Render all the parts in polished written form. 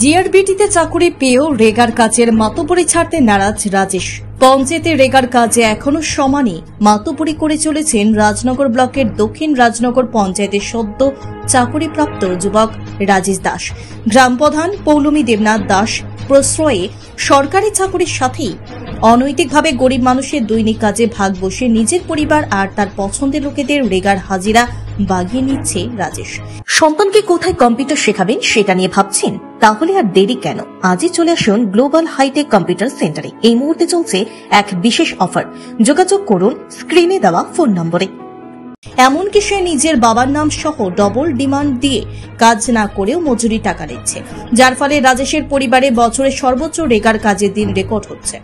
জিআরবিটিতে চাকুরি পেয়েও রেগার কাজের মাতব্বরি ছাড়তে নারাজ রাজেশ। পঞ্চায়েতে রেগার কাজে এখনো সমানই মাতব্বরি করে চলেছেন রাজনগর ব্লকের দক্ষিণ রাজনগর পঞ্চায়েতের সদ্য চাকুরিপ্রাপ্ত যুবক রাজেশ দাস। গ্রাম প্রধান পৌলমী দেবনাথ দাস প্রশ্রয়ে সরকারি চাকুরির সাথেই অনৈতিকভাবে গরিব মানুষের দৈনিক কাজে ভাগ বসে নিজের পরিবার আর তার পছন্দের লোকেদের রেগার হাজিরা বাগিয়ে নিচ্ছে রাজেশ। সন্তানকে কোথায় কম্পিউটার শেখাবেন সেটা নিয়ে ভাবছেন? তাহলে আর দেরি কেন? আজই চলে আসুন গ্লোবাল হাইটেক কম্পিউটার সেন্টারে। এই মুহূর্তে চলছে এক বিশেষ অফার। যোগাযোগ করুন স্ক্রিনে দেওয়া ফোন নম্বরে। এমনকি সে নিজের বাবার নাম সহ ডবল ডিমান্ড দিয়ে কাজ না করেও মজুরি টাকা নিচ্ছে, যার ফলে রাজেশের পরিবারে বছরে সর্বোচ্চ রেগার কাজের দিন রেকর্ড হচ্ছে,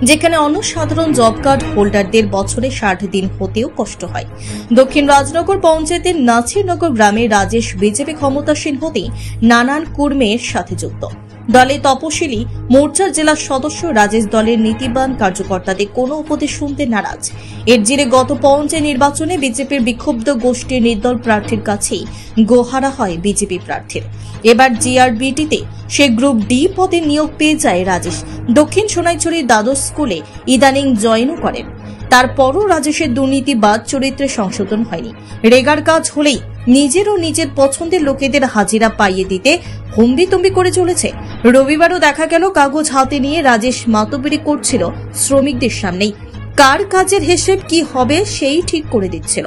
যেখানে অন্য সাধারণ জব কার্ড হোল্ডারদের বছরে 60 দিন হতেও কষ্ট হয়। দক্ষিণ রাজনগর পঞ্চায়েতের নাছিরনগর গ্রামে রাজেশ বিজেপি ক্ষমতাসীন হতেই নানান কর্মের সাথে যুক্ত। দলে তপশিলি মোর্চার জেলা সদস্য রাজেশ দলের নীতিবান কার্যকর্তাদের কোনো উপদেশ শুনতে নারাজ। এর জেরে গত পঞ্চায়েত নির্বাচনে বিজেপির বিক্ষুব্ধ গোষ্ঠীর নির্দল প্রার্থীর কাছেই গোহারা হয় বিজেপি প্রার্থীর। এবার জিআরবিটিতে সে গ্রুপ ডি পদে নিয়োগ পেয়ে যায় রাজেশ। দক্ষিণ সোনাইছড়ির দ্বাদশ স্কুলে ইদানিং জয়েনও করেন। তারপরও রাজেশের দুর্নীতিবাদ চরিত্রে সংশোধন হয়নি। রেগার কাজ হলেই নিজের ও নিজের পছন্দের লোকেদের হাজিরা পাইয়ে দিতে হুম্বিতম্বি করে চলেছে। রবিবারও দেখা গেল কাগজ হাতে নিয়ে রাজেশ মাতব্বরি করছিল শ্রমিকদের সামনেই। কার কাজের হিসেব কি হবে সেই ঠিক করে দিচ্ছিল।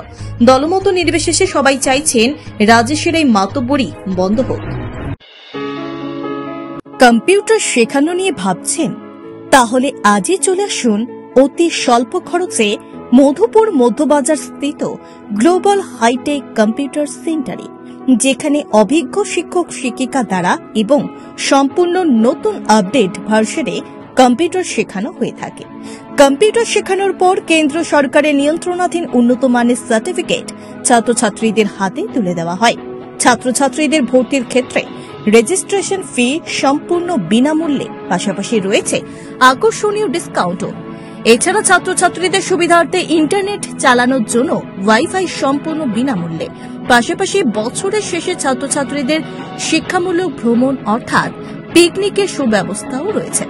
দলমত নির্বিশেষে সবাই চাইছেন রাজেশের এই মাতব্বরি বন্ধ হোক। কম্পিউটার শেখানো নিয়ে ভাবছেন? তাহলে আজই চলে আসুন অতি স্বল্প খরচে মধুপুর মধ্যবাজার স্থিত গ্লোবাল হাইটেক কম্পিউটার সেন্টারে, যেখানে অভিজ্ঞ শিক্ষক শিক্ষিকা দ্বারা এবং সম্পূর্ণ নতুন আপডেট ভার্সনে কম্পিউটার শেখানো হয়ে থাকে। কম্পিউটার শেখানোর পর কেন্দ্র সরকারের নিয়ন্ত্রণাধীন উন্নত মানের সার্টিফিকেট ছাত্রছাত্রীদের হাতে তুলে দেওয়া হয়। ছাত্রছাত্রীদের ভর্তির ক্ষেত্রে রেজিস্ট্রেশন ফি সম্পূর্ণ বিনামূল্যে, পাশাপাশি রয়েছে আকর্ষণীয় ডিসকাউন্টও। এছাড়া ছাত্রছাত্রীদের সুবিধার্থে ইন্টারনেট চালানোর জন্য ওয়াইফাই সম্পূর্ণ বিনামূল্যে, পাশাপাশি বছরের শেষে ছাত্রছাত্রীদের শিক্ষামূলক ভ্রমণ অর্থাৎ পিকনিকের সুব্যবস্থাও রয়েছে।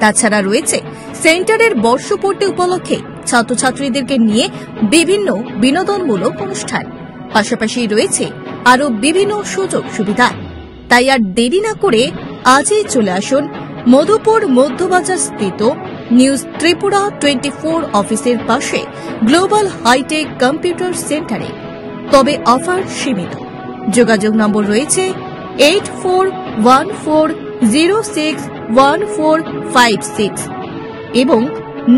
তাছাড়া রয়েছে সেন্টারের বর্ষপূর্তি উপলক্ষে ছাত্রছাত্রীদেরকে নিয়ে বিভিন্ন বিনোদনমূলক অনুষ্ঠান, পাশাপাশি রয়েছে আরও বিভিন্ন সুযোগ সুবিধা। তাই আর দেরি না করে আজই চলে আসুন মধুপুর মধ্যবাজার স্থিত নিউজ ত্রিপুরা 24 অফিসের পাশে গ্লোবাল হাইটেক কম্পিউটার সেন্টারে। তবে অফার সীমিত। যোগাযোগ নম্বর রয়েছে 8414061456 এবং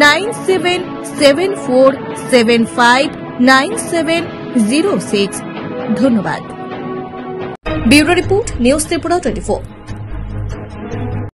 9774759706। ধন্যবাদ। Bureau report, news Tripura 24।